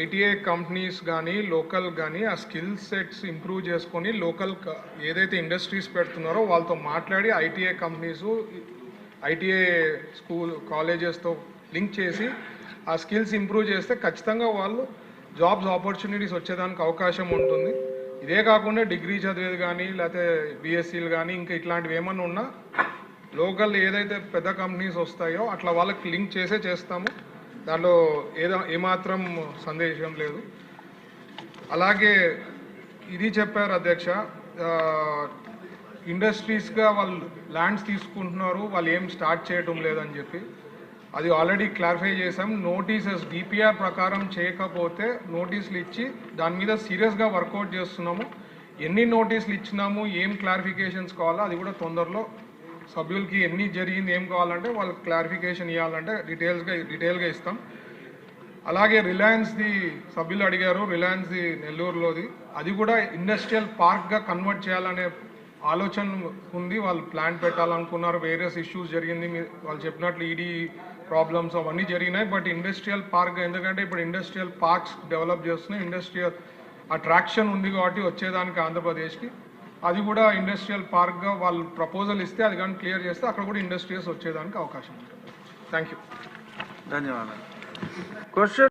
ITI companies కానీ local కానీ ఆ స్కిల్ సెట్స్ ఇంప్రూవ్ చేసుకొని లోకల్ ఏదైతే ఇండస్ట్రీస్ పెడుతున్నారో వాళ్ళతో మాట్లాడి ఐటీఐ కంపెనీస్ ఐటీఐ స్కూల్ కాలేజెస్తో లింక్ చేసి ఆ స్కిల్స్ ఇంప్రూవ్ చేస్తే ఖచ్చితంగా వాళ్ళు జాబ్స్ ఆపర్చునిటీస్ వచ్చేదానికి అవకాశం ఉంటుంది. ఇదే కాకుండా డిగ్రీ చదివేది కానీ లేకపోతే బీఎస్సీలు కానీ ఇంకా ఇట్లాంటివి ఏమన్నా ఉన్నా లోకల్ ఏదైతే పెద్ద కంపెనీస్ వస్తాయో అట్లా వాళ్ళకి లింక్ చేస్తాము. దాంట్లో ఏమాత్రం సందేశం లేదు. అలాగే ఇది చెప్పారు అధ్యక్ష, ఇండస్ట్రీస్గా వాళ్ళు ల్యాండ్స్ తీసుకుంటున్నారు, వాళ్ళు ఏం స్టార్ట్ చేయటం లేదని చెప్పి అది ఆల్రెడీ క్లారిఫై చేసాం. నోటీసెస్ డిపిఆర్ ప్రకారం చేయకపోతే నోటీసులు ఇచ్చి దాని మీద సీరియస్గా వర్కౌట్ చేస్తున్నాము. ఎన్ని నోటీసులు ఇచ్చినాము, ఏం క్లారిఫికేషన్స్ కావాలో అది కూడా తొందరలో సభ్యులకి ఎన్ని జరిగింది ఏం కావాలంటే వాళ్ళకి క్లారిఫికేషన్ ఇవ్వాలంటే డీటెయిల్గా ఇస్తాం. అలాగే రిలయన్స్ది సభ్యులు అడిగారు, రిలయన్స్ది నెల్లూరులోది, అది కూడా ఇండస్ట్రియల్ పార్క్గా కన్వర్ట్ చేయాలనే ఆలోచన ఉంది. వాళ్ళు ప్లాన్ పెట్టాలనుకున్నారు, వేరియస్ ఇష్యూస్ జరిగింది, వాళ్ళు చెప్పినట్లు ఈడీ ప్రాబ్లమ్స్ అవన్నీ జరిగినాయి. బట్ ఇండస్ట్రియల్ పార్క్ ఎందుకంటే ఇప్పుడు ఇండస్ట్రియల్ పార్క్స్ డెవలప్ చేస్తున్నాయి, ఇండస్ట్రియల్ అట్రాక్షన్ ఉంది కాబట్టి వచ్చేదానికి ఆంధ్రప్రదేశ్కి అది కూడా ఇండస్ట్రియల్ పార్క్గా వాళ్ళు ప్రపోజల్ ఇస్తే అది కానీ క్లియర్ చేస్తే అక్కడ కూడా ఇండస్ట్రీస్ వచ్చేదానికి అవకాశం ఉంటుంది. Thank you. ధన్యవాదాలు.